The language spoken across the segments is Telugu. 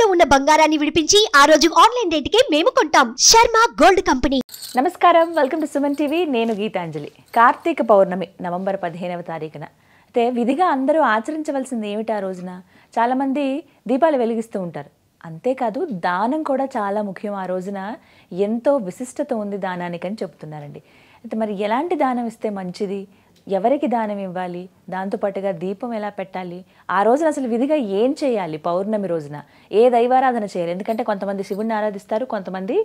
తాకట్టులో ఉన్న బంగారాన్ని విడిపించి ఆ రోజు ఆన్లైన్ రేటుకే మేము కొంటాం. Sharma gold company. నమస్కారం, వెల్కమ్ టు సుమన్ టీవీ. నేను గీతాంజలి. కార్తీక పౌర్ణమి నవంబర్ 15వ తారీఖున అయితే విధిగా అందరూ ఆచరించవలసింది ఏమిటి? ఆ రోజున చాలామంది దీపాలు వెలిగిస్తూ ఉంటారు. అంతేకాదు దానం కూడా చాలా ముఖ్యం. ఆ రోజున ఎంతో విశిష్టత ఉంది దానానికని చెప్తున్నారండి. అయితే మరి ఎలాంటి దానం ఇస్తే మంచిది, ఎవరికి దానం ఇవ్వాలి, దాంతోపాటుగా దీపం ఎలా పెట్టాలి, ఆ రోజున అసలు విధిగా ఏం చేయాలి, పౌర్ణమి రోజున ఏ దైవారాధన చేయాలి? ఎందుకంటే కొంతమంది శివుణ్ణి ఆరాధిస్తారు, కొంతమంది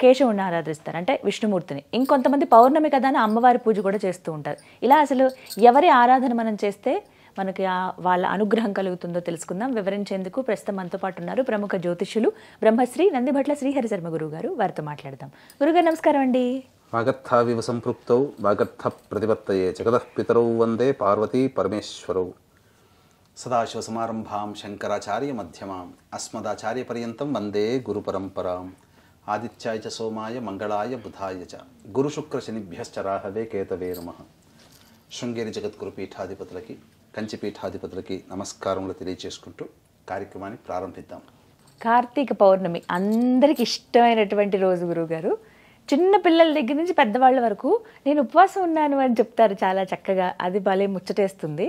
కేశవుణ్ణి ఆరాధిస్తారు, అంటే విష్ణుమూర్తిని. ఇంకొంతమంది పౌర్ణమి కదా అని అమ్మవారి పూజ కూడా చేస్తూ ఉంటారు. ఇలా అసలు ఎవరి ఆరాధన మనం చేస్తే మనకి వాళ్ళ అనుగ్రహం కలుగుతుందో తెలుసుకుందాం. వివరించేందుకు ప్రస్తుతం మనతో పాటు ఉన్నారు ప్రముఖ జ్యోతిష్యులు బ్రహ్మశ్రీ నందిభట్ల శ్రీహరి శర్మ గురువు గారు. వారితో మాట్లాడదాం. గురుగారు నమస్కారం అండి. వాగర్థావివ సంపృక్తౌ వాగర్థ ప్రతిపత్తయే జగతః పితరౌ వందే పార్వతీ పరమేశ్వరౌ. సదాశివసమారంభాం శంకరాచార్య మధ్యమాం అస్మదాచార్య పర్యంతం వందే గురు పరంపరాం. ఆదిత్యాయ చ సోమాయ మంగళాయ బుధాయ చ గురుశుక్ర శనిభ్యశ్చ రాహవే కేతవే నమః. శృంగేరి జగద్గురు పీఠాధిపతులకి, కంచి పీఠాధిపతులకి నమస్కారములు తెలియజేసుకుంటూ కార్యక్రమాన్ని ప్రారంభిద్దాం. కార్తీక పౌర్ణమి అందరికి ఇష్టమైనటువంటి రోజు గురువుగారు. చిన్న పిల్లల దగ్గర నుంచి పెద్దవాళ్ళ వరకు నేను ఉపవాసం ఉన్నాను అని చెప్తారు చాలా చక్కగా. అది భలే ముచ్చటేస్తుంది.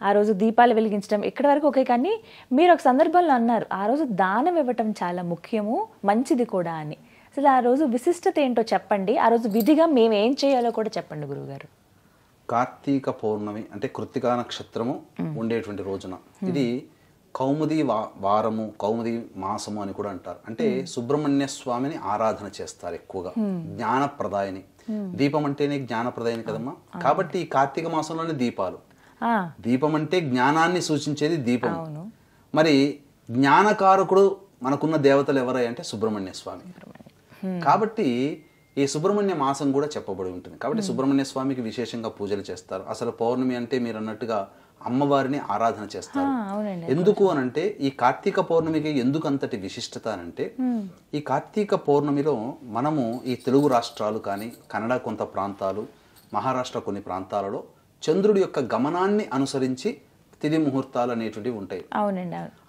ఆ రోజు దీపాలు వెలిగించడం ఇక్కడ వరకు ఓకే, కానీ మీరు ఒక సందర్భంలో అన్నారు ఆ రోజు దానం ఇవ్వటం చాలా ముఖ్యము, మంచిది కూడా అని. అసలు ఆ రోజు విశిష్టత ఏంటో చెప్పండి. ఆ రోజు విధిగా మేము ఏం చేయాలో కూడా చెప్పండి గురువుగారు. కార్తీక పౌర్ణమి అంటే కృత్తికా నక్షత్రము ఉండేటువంటి రోజున ఇది కౌముది వారము, కౌముది మాసము అని కూడా అంటారు. అంటే సుబ్రహ్మణ్య స్వామిని ఆరాధన చేస్తారు ఎక్కువగా, జ్ఞానప్రదాయని. దీపం అంటేనే జ్ఞానప్రదాయని కదమ్మా. కాబట్టి ఈ కార్తీక మాసంలోనే దీపాలు. దీపం అంటే జ్ఞానాన్ని సూచించేది దీపం. మరి జ్ఞానకారకుడు మనకున్న దేవతలు ఎవరై అంటే సుబ్రహ్మణ్య స్వామి. కాబట్టి ఈ సుబ్రహ్మణ్య మాసం కూడా చెప్పబడి ఉంటుంది. కాబట్టి సుబ్రహ్మణ్య స్వామికి విశేషంగా పూజలు చేస్తారు. అసలు పౌర్ణమి అంటే మీరు అన్నట్టుగా అమ్మవారిని ఆరాధన చేస్తారు. ఎందుకు అనంటే ఈ కార్తీక పౌర్ణమికి ఎందుకు అంతటి విశిష్టత అనంటే, ఈ కార్తీక పౌర్ణమిలో మనము ఈ తెలుగు రాష్ట్రాలు కానీ, కన్నడ కొంత ప్రాంతాలు, మహారాష్ట్ర కొన్ని ప్రాంతాలలో చంద్రుడి యొక్క గమనాన్ని అనుసరించి తిథి ముహూర్తాలు అనేటువంటివి ఉంటాయి.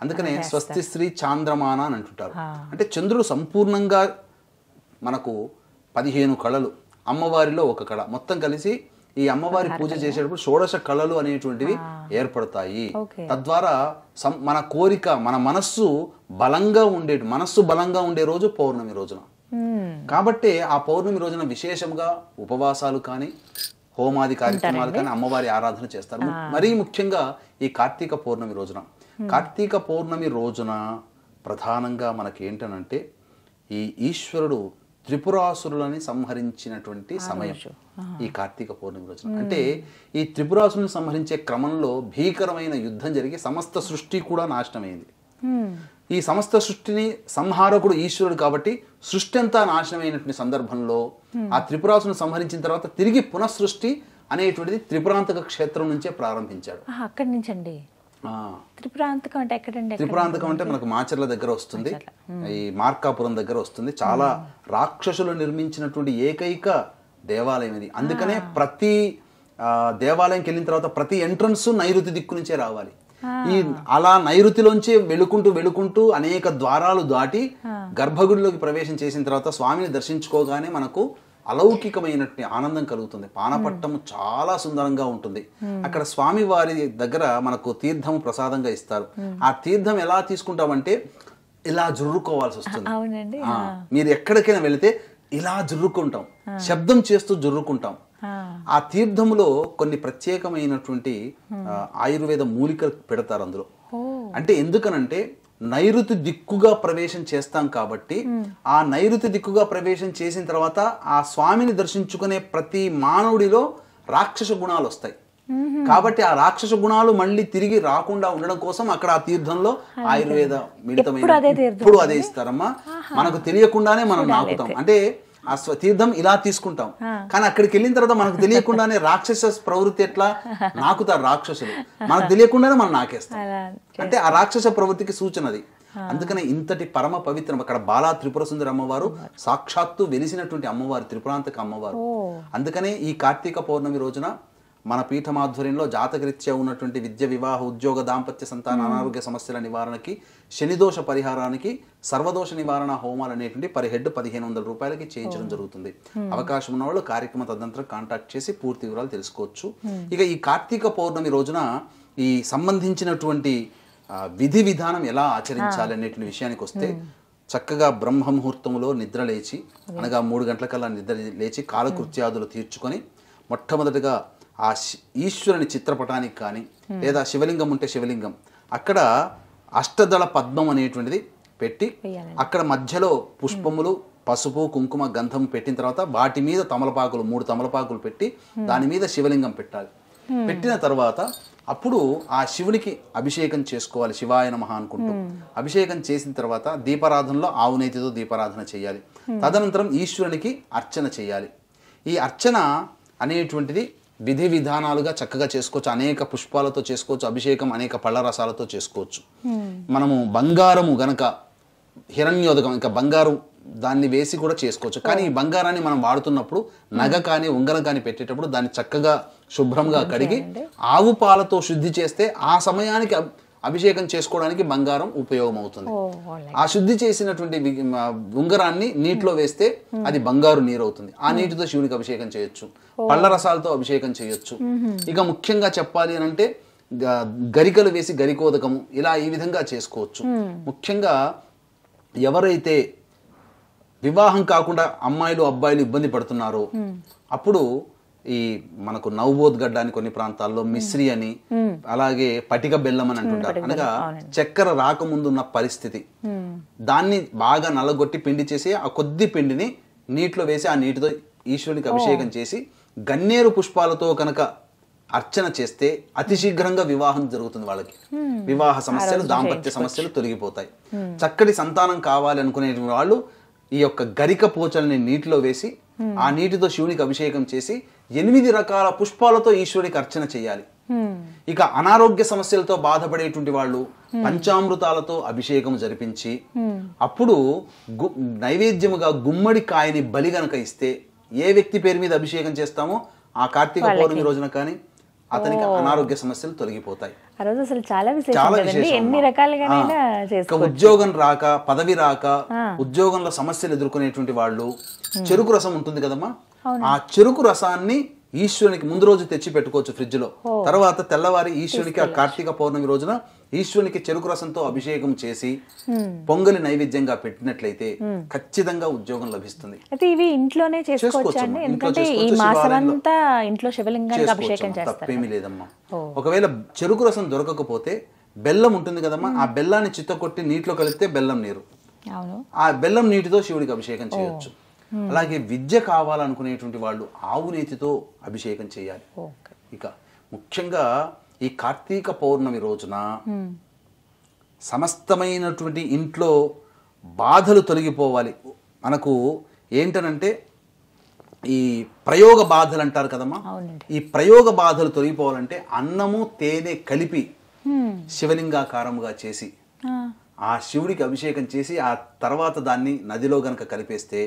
అందుకనే స్వస్తి శ్రీ చాంద్రమాన అని అంటుంటారు. అంటే చంద్రుడు సంపూర్ణంగా మనకు 15 కళలు, అమ్మవారిలో ఒక కళ, మొత్తం కలిసి ఈ అమ్మవారి పూజ చేసేటప్పుడు షోడశ కళలు అనేటువంటివి ఏర్పడతాయి. తద్వారా మన కోరిక, మన మనస్సు బలంగా ఉండే రోజు పౌర్ణమి రోజున. కాబట్టి ఆ పౌర్ణమి రోజున విశేషంగా ఉపవాసాలు కానీ, హోమాది కార్యక్రమాలు కానీ, అమ్మవారి ఆరాధన చేస్తారు. మరీ ముఖ్యంగా ఈ కార్తీక పౌర్ణమి రోజున. కార్తీక పౌర్ణమి రోజున ప్రధానంగా మనకి ఏంటనంటే ఈ ఈశ్వరుడు త్రిపురాసురులని సంహరించినటువంటి సమయం ఈ కార్తీక పౌర్ణమి రోజున. అంటే ఈ త్రిపురాసురుని సంహరించే క్రమంలో భీకరమైన యుద్ధం జరిగి సమస్త సృష్టి కూడా నాశనమైంది. ఈ సమస్త సృష్టిని సంహారకుడు ఈశ్వరుడు కాబట్టి సృష్టి అంతా నాశనమైనటువంటి సందర్భంలో ఆ త్రిపురాసుని సంహరించిన తర్వాత తిరిగి పునఃసృష్టి అనేటువంటిది త్రిపురాంతక క్షేత్రం నుంచే ప్రారంభించాడు. అక్కడి నుంచి అండి. త్రిపురాంతకం అంటే ఎక్కడండి? త్రిపురాంతకం అంటే మనకు మాచర్ల దగ్గర వస్తుంది, ఈ మార్కాపురం దగ్గర వస్తుంది. చాలా రాక్షసులు నిర్మించినటువంటి ఏకైక దేవాలయం ఇది. అందుకనే ప్రతి దేవాలయంకి వెళ్ళిన తర్వాత ప్రతి ఎంట్రన్స్ నైరుతి దిక్కు నుంచే రావాలి. ఈ అలా నైరుతిలోంచి వెళుకుంటూ అనేక ద్వారాలు దాటి గర్భగుడిలోకి ప్రవేశం చేసిన తర్వాత స్వామిని దర్శించుకోగానే మనకు అలౌకికమైనటువంటి ఆనందం కలుగుతుంది. పానపట్టము చాలా సుందరంగా ఉంటుంది. అక్కడ స్వామి వారి దగ్గర మనకు తీర్థము ప్రసాదంగా ఇస్తారు. ఆ తీర్థం ఎలా తీసుకుంటామంటే ఇలా జుర్రుకోవాల్సి వస్తుంది. మీరు ఎక్కడికైనా వెళితే ఇలా జుర్రుకుంటాం, శబ్దం చేస్తూ జుర్రుకుంటాం. ఆ తీర్థములో కొన్ని ప్రత్యేకమైనటువంటి ఆయుర్వేద మూలికలు పెడతారు అందులో. అంటే ఎందుకనంటే నైరుతి దిక్కుగా ప్రవేశం చేస్తాం కాబట్టి ఆ నైరుతి దిక్కుగా ప్రవేశం చేసిన తర్వాత ఆ స్వామిని దర్శించుకునే ప్రతి మానవుడిలో రాక్షస గుణాలు వస్తాయి. కాబట్టి ఆ రాక్షస గుణాలు మళ్ళీ తిరిగి రాకుండా ఉండడం కోసం అక్కడ ఆ తీర్థంలో ఆయుర్వేద మిళితమైన ఇప్పుడు అదే ఇస్తారమ్మా. మనకు తెలియకుండానే మనం నాకుతాం. అంటే ఆ తీర్థం ఇలా తీసుకుంటాం, కానీ అక్కడికి వెళ్ళిన తర్వాత మనకు తెలియకుండానే రాక్షస ప్రవృత్తి ఎట్లా నాకుతారు రాక్షసులు, మనకు తెలియకుండానే మనం నాకేస్తాం. అంటే ఆ రాక్షస ప్రవృత్తికి సూచనది. అందుకనే ఇంతటి పరమ పవిత్రం అక్కడ బాలా త్రిపుర సుందరి అమ్మవారు సాక్షాత్తు వెలిసినటువంటి అమ్మవారు, త్రిపురాంతక అమ్మవారు. అందుకనే ఈ కార్తీక పౌర్ణమి రోజున మన పీఠం ఆధ్వర్యంలో జాతకరీత్యా ఉన్నటువంటి విద్య, వివాహ, ఉద్యోగ, దాంపత్య, సంతాన, అనారోగ్య సమస్యల నివారణకి, శనిదోష పరిహారానికి సర్వదోష నివారణ హోమాలు అనేటువంటి పర్ హెడ్ 1500 రూపాయలకి చేయించడం జరుగుతుంది. అవకాశం ఉన్న వాళ్ళు కార్యక్రమ తదనంతరం కాంటాక్ట్ చేసి పూర్తి వివరాలు తెలుసుకోవచ్చు. ఇక ఈ కార్తీక పౌర్ణమి రోజున ఈ సంబంధించినటువంటి విధి విధానం ఎలా ఆచరించాలి అనేటువంటి విషయానికి వస్తే, చక్కగా బ్రహ్మ ముహూర్తంలో నిద్ర లేచి, అనగా 3 గంటలకల్లా నిద్ర లేచి కాలకృత్యాదులు తీర్చుకొని మొట్టమొదటిగా ఆ ఈశ్వరుని చిత్రపటానికి కానీ లేదా శివలింగం ఉంటే శివలింగం అక్కడ అష్టదళ పద్మం అనేటువంటిది పెట్టి అక్కడ మధ్యలో పుష్పములు, పసుపు, కుంకుమ, గంధం పెట్టిన తర్వాత వాటి మీద తమలపాకులు 3 తమలపాకులు పెట్టి దాని మీద శివలింగం పెట్టాలి. పెట్టిన తర్వాత అప్పుడు ఆ శివునికి అభిషేకం చేసుకోవాలి, శివాయ నమః అనుకుంటూ. అభిషేకం చేసిన తర్వాత దీపారాధనలో ఆవు నేతితో దీపారాధన చేయాలి. తదనంతరం ఈశ్వరునికి అర్చన చేయాలి. ఈ అర్చన అనేటువంటిది విధి విధానాలుగా చక్కగా చేసుకోవచ్చు. అనేక పుష్పాలతో చేసుకోవచ్చు, అభిషేకం అనేక పళ్ళ రసాలతో చేసుకోవచ్చు. మనము బంగారము గనక హిరణ్యోదకం ఇంకా బంగారు దాన్ని వేసి కూడా చేసుకోవచ్చు. కానీ ఈ బంగారాన్ని మనం వాడుతున్నప్పుడు నగ కానీ ఉంగరం కానీ పెట్టేటప్పుడు దాన్ని చక్కగా శుభ్రంగా కడిగి ఆవు పాలతో శుద్ధి చేస్తే ఆ సమయానికి అభిషేకం చేసుకోవడానికి బంగారం ఉపయోగం అవుతుంది. ఆ శుద్ధి చేసినటువంటి ఉంగరాన్ని నీటిలో వేస్తే అది బంగారు నీరు అవుతుంది. ఆ నీటితో శివునికి అభిషేకం చేయొచ్చు, పళ్ళ రసాలతో అభిషేకం చేయొచ్చు. ఇక ముఖ్యంగా చెప్పాలి అని అంటే గరికలు వేసి గరికోదకము ఇలా ఈ విధంగా చేసుకోవచ్చు. ముఖ్యంగా ఎవరైతే వివాహం కాకుండా అమ్మాయిలు అబ్బాయిలు ఇబ్బంది పడుతున్నారో అప్పుడు ఈ మనకు నవబోధ్ అని కొన్ని ప్రాంతాల్లో మిశ్రి అని, అలాగే పటిక బెల్లం అని అంటుంటారు. అనగా చక్కెర రాకముందున్న పరిస్థితి, దాన్ని బాగా నల్లగొట్టి పిండి చేసి ఆ కొద్ది పిండిని నీటిలో వేసి ఆ నీటితో ఈశ్వరునికి అభిషేకం చేసి గన్నేరు పుష్పాలతో కనుక అర్చన చేస్తే అతి శీఘ్రంగా వివాహం జరుగుతుంది. వాళ్ళకి వివాహ సమస్యలు, దాంపత్య సమస్యలు తొలగిపోతాయి. చక్కటి సంతానం కావాలి అనుకునే వాళ్ళు ఈ యొక్క గరిక పోచల్ని నీటిలో వేసి ఆ నీటితో శివునికి అభిషేకం చేసి 8 రకాల పుష్పాలతో ఈశ్వరునికి అర్చన చేయాలి. ఇక అనారోగ్య సమస్యలతో బాధపడేటువంటి వాళ్ళు పంచామృతాలతో అభిషేకం జరిపించి అప్పుడు నైవేద్యముగా గుమ్మడి కాయని బలి గనక ఇస్తే, ఏ వ్యక్తి పేరు మీద అభిషేకం చేస్తామో ఆ కార్తీక పౌర్ణమి రోజున కానీ అతనికి అనారోగ్య సమస్యలు తొలగిపోతాయి. చాలా విశేషం. ఉద్యోగం రాక, పదవి రాక, ఉద్యోగంలో సమస్యలు ఎదుర్కొనేటువంటి వాళ్ళు చెరుకు రసం ఉంటుంది కదమ్మా, ఆ చెరుకు రసాన్ని ఈశ్వరునికి ముందు రోజు తెచ్చి పెట్టుకోవచ్చు ఫ్రిడ్జ్ లో. తర్వాత తెల్లవారి ఈశ్వరునికి ఆ కార్తీక పౌర్ణమి రోజున ఈశ్వరునికి చెరుకు రసంతో అభిషేకం చేసి పొంగలి నైవేద్యంగా పెట్టినట్లయితే ఖచ్చితంగా ఉద్యోగం లభిస్తుంది. ఇవి ఇంట్లోనే చేసుకోవచ్చు, తప్పేమీ లేదమ్మా. ఒకవేళ చెరుకు రసం దొరకకపోతే బెల్లం ఉంటుంది కదమ్మా, ఆ బెల్లాన్ని చిత్తకొట్టి నీటిలో కలిపితే బెల్లం నీరు, ఆ బెల్లం నీటితో శివుడికి అభిషేకం చేయొచ్చు. అలాగే విద్య కావాలనుకునేటువంటి వాళ్ళు ఆవు నేతితో అభిషేకం చేయాలి. ఇక ముఖ్యంగా ఈ కార్తీక పౌర్ణమి రోజున సమస్తమైనటువంటి ఇంట్లో బాధలు తొలగిపోవాలి. మనకు ఏంటనంటే ఈ ప్రయోగ బాధలు అంటారు కదమ్మా, ఈ ప్రయోగ బాధలు తొలగిపోవాలంటే అన్నము తేనె కలిపి శివలింగాకారముగా చేసి ఆ శివుడికి అభిషేకం చేసి ఆ తర్వాత దాన్ని నదిలో గనక కలిపేస్తే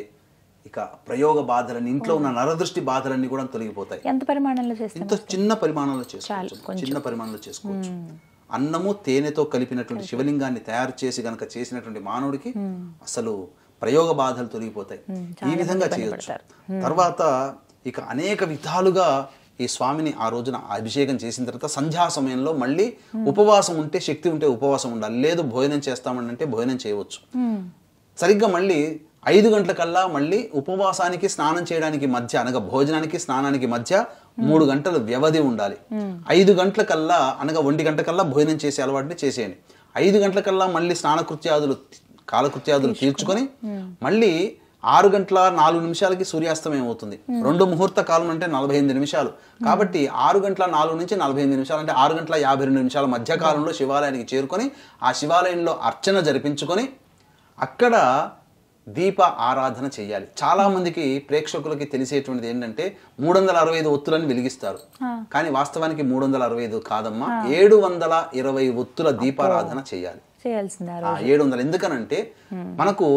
ఇక ప్రయోగ బాధలన్నీ, ఇంట్లో ఉన్న నరదృష్టి బాధలన్నీ కూడా తొలగిపోతాయి. ఎంత పరిమాణంలో చేస్తే? ఇంత చిన్న పరిమాణంలో చేసుకోవచ్చు. అన్నము తేనెతో కలిపినటువంటి శివలింగాన్ని తయారు చేసి గనక చేసినటువంటి మానవుడికి అసలు ప్రయోగ బాధలు తొలగిపోతాయి. ఈ విధంగా చేయొచ్చు. తర్వాత ఇక అనేక విధాలుగా ఈ స్వామిని ఆ రోజున అభిషేకం చేసిన తర్వాత సంధ్యా సమయంలో మళ్ళీ ఉపవాసం ఉంటే, శక్తి ఉంటే ఉపవాసం ఉండాలి. లేదు భోజనం చేస్తామంటే భోజనం చేయవచ్చు. సరిగ్గా మళ్ళీ 5 గంటలకల్లా మళ్ళీ ఉపవాసానికి స్నానం చేయడానికి మధ్య, అనగా భోజనానికి స్నానానికి మధ్య 3 గంటల వ్యవధి ఉండాలి. 5 గంటలకల్లా అనగా 1 గంటకల్లా భోజనం చేసే అలవాటుని చేసేయండి. 5 గంటలకల్లా మళ్ళీ కాలకృత్యాదులు తీర్చుకొని మళ్ళీ 6 గంటల 4 నిమిషాలకి సూర్యాస్తమయం అవుతుంది. 2 ముహూర్త కాలం అంటే 48 నిమిషాలు. కాబట్టి 6 గంటల 4 నుంచి 48 నిమిషాలు అంటే 6 గంటల 52 నిమిషాల మధ్య కాలంలో శివాలయానికి చేరుకొని ఆ శివాలయంలో అర్చన జరిపించుకొని అక్కడ దీప ఆరాధన చేయాలి. చాలా మందికి ప్రేక్షకులకి తెలిసేటువంటిది ఏంటంటే 365 ఒత్తులను వెలిగిస్తారు, కానీ వాస్తవానికి 365 కాదమ్మా, 720 ఒత్తుల దీపారాధన చేయాలి. 700. ఎందుకనంటే మనకు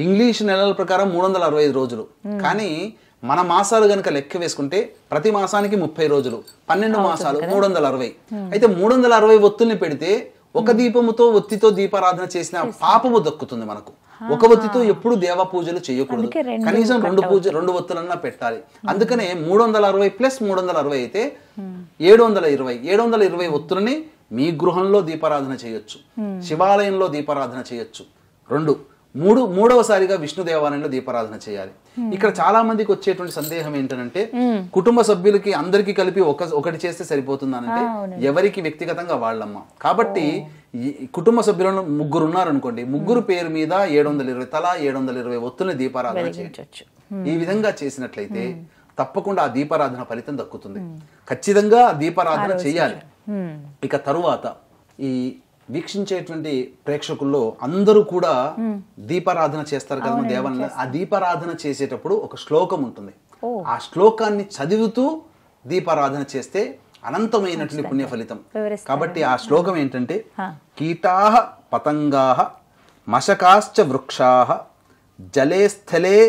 ఇంగ్లీష్ నెలల ప్రకారం 365 రోజులు, కానీ మన మాసాలు గనుక లెక్క వేసుకుంటే ప్రతి మాసానికి 30 రోజులు, 12 మాసాలు 360. అయితే 360 ఒత్తుల్ని పెడితే ఒక దీపముతో ఒత్తితో దీపారాధన చేసిన పాపము దక్కుతుంది మనకు. ఒక ఒత్తితో ఎప్పుడు దేవ పూజలు చేయకూడదు, కనీసం 2 ఒత్తులన్నా పెట్టాలి. అందుకనే 360 ప్లస్ 360 అయితే 720 ఒత్తులని మీ గృహంలో దీపారాధన చేయొచ్చు, శివాలయంలో దీపారాధన చేయొచ్చు. మూడవసారిగా విష్ణు దేవాలయంలో దీపారాధన చేయాలి. ఇక్కడ చాలా మందికి వచ్చేటువంటి సందేహం ఏంటంటే కుటుంబ సభ్యులకి అందరికీ కలిపి ఒకటి చేస్తే సరిపోతుందనంటే ఎవరికి వ్యక్తిగతంగా వాళ్ళమ్మ. కాబట్టి కుటుంబ సభ్యులను 3 ఉన్నారనుకోండి, 3 పేరు మీద 720 తలా 720 ఒత్తుల్ని దీపారాధన చేయొచ్చు. ఈ విధంగా చేసినట్లయితే తప్పకుండా ఆ దీపారాధన ఫలితం దక్కుతుంది. ఖచ్చితంగా దీపారాధన చేయాలి. ఇక తరువాత ఈ వీక్షించేటువంటి ప్రేక్షకుల్లో అందరూ కూడా దీపారాధన చేస్తారు కదా దేవాలయంలో. ఆ దీపారాధన చేసేటప్పుడు ఒక శ్లోకం ఉంటుంది. ఆ శ్లోకాన్ని చదువుతూ దీపారాధన చేస్తే అనంతమైనటువంటి పుణ్య ఫలితం. కాబట్టి ఆ శ్లోకం ఏంటంటే కీటాః పతంగాః మశకాశ్చ వృక్షాః జలే స్థలే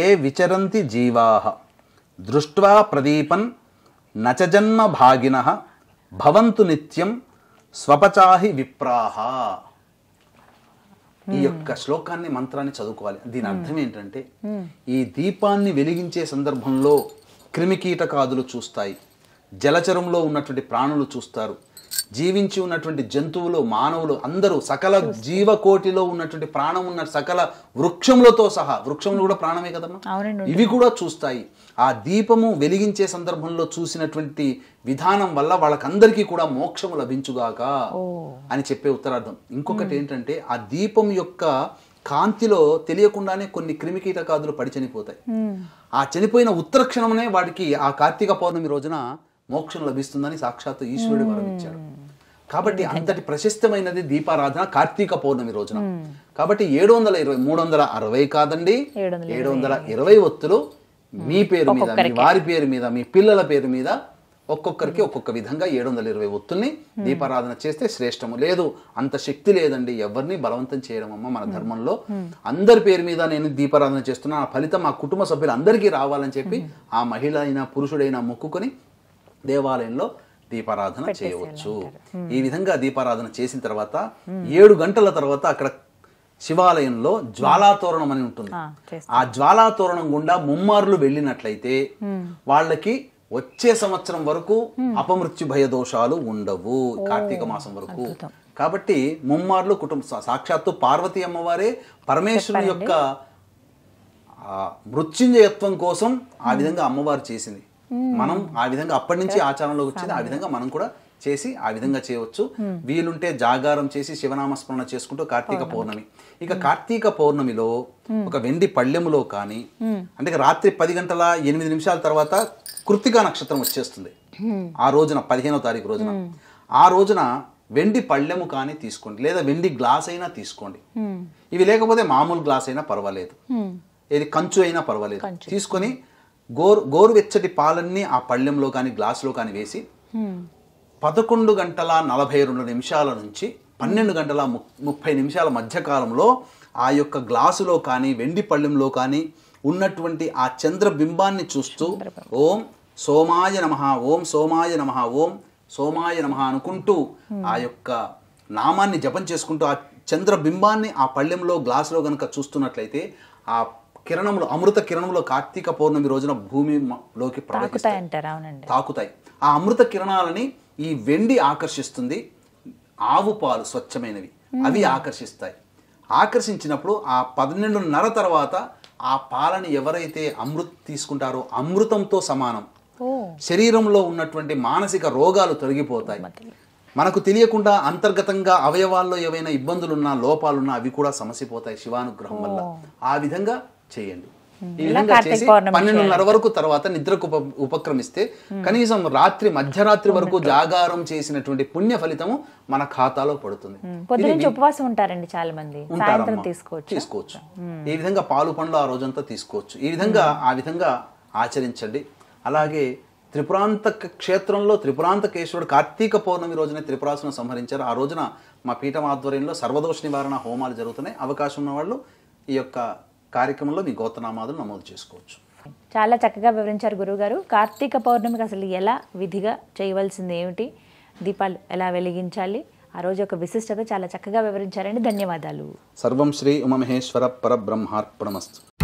ఏ విచరంతి జీవాః దృష్ట్వా ప్రదీపన్ నచ జన్మ భాగినః భవంతు నిత్యం స్వపచాహి విప్రాహ. ఈ యొక్క శ్లోకాన్ని మంత్రాన్ని చదువుకోవాలి. దీని అర్థం ఏంటంటే ఈ దీపాన్ని వెలిగించే సందర్భంలో క్రిమికీటకాదులు చూస్తాయి, జలచరంలో ఉన్నటువంటి ప్రాణులు చూస్తారు, జీవించి ఉన్నటువంటి జంతువులు, మానవులు అందరూ, సకల జీవకోటిలో ఉన్నటువంటి ప్రాణం ఉన్న సకల వృక్షములతో సహా, వృక్షములు కూడా ప్రాణమే కదమ్మా, ఇవి కూడా చూస్తాయి. ఆ దీపము వెలిగించే సందర్భంలో చూసినటువంటి విధానం వల్ల వాళ్ళకందరికీ కూడా మోక్షము లభించుగాక అని చెప్పే ఉత్తరార్థం. ఇంకొకటి ఏంటంటే ఆ దీపం యొక్క కాంతిలో తెలియకుండానే కొన్ని క్రిమికీటకాదులు పడి చనిపోతాయి. ఆ చనిపోయిన ఉత్తర క్షణమునే వాడికి ఆ కార్తీక పౌర్ణమి రోజున మోక్షం లభిస్తుందని సాక్షాత్తు ఈశ్వరుడు వరమిచ్చాడు. కాబట్టి అంతటి ప్రశస్తమైనది దీపారాధన కార్తీక పౌర్ణమి రోజున. కాబట్టి 720 360 కాదండి, 720 ఒత్తులు మీ పేరు మీద, మీ వారి పేరు మీద, మీ పిల్లల పేరు మీద ఒక్కొక్కరికి ఒక్కొక్క విధంగా 720 ఒత్తుల్ని దీపారాధన చేస్తే శ్రేష్టము. లేదు అంత శక్తి లేదండి, ఎవరిని బలవంతం చేయడం అమ్మ మన ధర్మంలో, అందరి పేరు మీద నేను దీపారాధన చేస్తున్నా, ఆ ఫలితం ఆ కుటుంబ సభ్యులు అందరికీ రావాలని చెప్పి ఆ మహిళ అయినా పురుషుడైనా మొక్కుకొని దేవాలయంలో దీపారాధన చేయవచ్చు. ఈ విధంగా దీపారాధన చేసిన తర్వాత 7 గంటల తర్వాత అక్కడ శివాలయంలో జ్వాలాతోరణం అని ఉంటుంది. ఆ జ్వాలాతోరణం గుండా ముమ్మార్లు వెళ్ళినట్లయితే వాళ్ళకి వచ్చే సంవత్సరం వరకు అపమృత్యు భయ దోషాలు ఉండవు, కార్తీక మాసం వరకు. కాబట్టి ముమ్మార్లు సాక్షాత్తు పార్వతీ అమ్మవారే పరమేశ్వరుని యొక్క మృత్యుంజయత్వం కోసం ఆ విధంగా అమ్మవారు చేసింది. మనం ఆ విధంగా అప్పటి నుంచి ఆచారంలోకి వచ్చింది. ఆ విధంగా మనం కూడా చేసి ఆ విధంగా చేయవచ్చు. వీలుంటే జాగారం చేసి శివనామస్మరణ చేసుకుంటూ కార్తీక పౌర్ణమి. ఇక కార్తీక పౌర్ణమిలో ఒక వెండి పళ్ళెములో కానీ, అంటే రాత్రి 10 గంటల 8 నిమిషాల తర్వాత కృత్తికా నక్షత్రం వచ్చేస్తుంది. ఆ రోజున 15వ తారీఖు రోజున, ఆ రోజున వెండి పళ్ళెము కానీ తీసుకోండి, లేదా వెండి గ్లాస్ అయినా తీసుకోండి. ఇవి లేకపోతే మామూలు గ్లాస్ అయినా పర్వాలేదు, ఏది కంచు అయినా పర్వాలేదు. తీసుకొని గోరువెచ్చటి పాలన్నీ ఆ పళ్ళెంలో కానీ గ్లాసులో కానీ వేసి 11 గంటల 42 నిమిషాల నుంచి 12 గంటల 30 నిమిషాల మధ్యకాలంలో ఆ యొక్క గ్లాసులో కానీ వెండి పళ్ళెంలో కానీ ఉన్నటువంటి ఆ చంద్రబింబాన్ని చూస్తూ ఓం సోమాయ నమః, ఓం సోమాయ నమః, ఓం సోమాయ నమః అనుకుంటూ ఆ యొక్క నామాన్ని జపం చేసుకుంటూ ఆ చంద్రబింబాన్ని ఆ పళ్ళెంలో గ్లాసులో గనక చూస్తున్నట్లయితే ఆ కిరణములు, అమృత కిరణములు కార్తీక పౌర్ణమి రోజున భూమిలోకి తాకుతాయి. ఆ అమృత కిరణాలని ఈ వెండి ఆకర్షిస్తుంది. ఆవు పాలు స్వచ్ఛమైనవి అవి ఆకర్షిస్తాయి. ఆకర్షించినప్పుడు ఆ 12:30 తర్వాత ఆ పాలని ఎవరైతే తీసుకుంటారో అమృతంతో సమానం. శరీరంలో ఉన్నటువంటి మానసిక రోగాలు తొలగిపోతాయి. మనకు తెలియకుండా అంతర్గతంగా అవయవాల్లో ఏవైనా ఇబ్బందులున్నా, లోపాలున్నా అవి కూడా సమసిపోతాయి శివానుగ్రహం వల్ల. ఆ విధంగా చేయండి. ఈ విధంగా చేసి 12:30 వరకు తర్వాత నిద్రకు ఉపక్రమిస్తే కనీసం మధ్యరాత్రి వరకు జాగారం చేసినటువంటి పుణ్య ఫలితము మన ఖాతాలో పడుతుంది. ఉపవాసం ఉంటారండి చాలా మంది, తీసుకోవచ్చు. ఈ విధంగా పాలు పండ్లు ఆ రోజంతా తీసుకోవచ్చు. ఈ విధంగా ఆ విధంగా ఆచరించండి. అలాగే త్రిపురాంత క్షేత్రంలో త్రిపురాంతకేశ్వరుడు కార్తీక పౌర్ణమి రోజున త్రిపురాసును సంహరించారు. ఆ రోజున మా పీఠం ఆధ్వర్యంలో సర్వదోష నివారణ హోమాలు జరుగుతున్నాయి. అవకాశం ఉన్న వాళ్ళు ఈ యొక్క కార్యక్రమంలో మీ గోత్రనామాదులు నమోదు చేసుకోవచ్చు. చాలా చక్కగా వివరించారు గురువుగారు. కార్తీక పౌర్ణమికి అసలు ఎలా విధిగా చేయవలసింది ఏమిటి, దీపాలు ఎలా వెలిగించాలి, ఆ రోజు యొక్క విశిష్టత చాలా చక్కగా వివరించారండి. ధన్యవాదాలు. సర్వం శ్రీ ఉమామహేశ్వర పరబ్రహ్మార్పణమస్తు.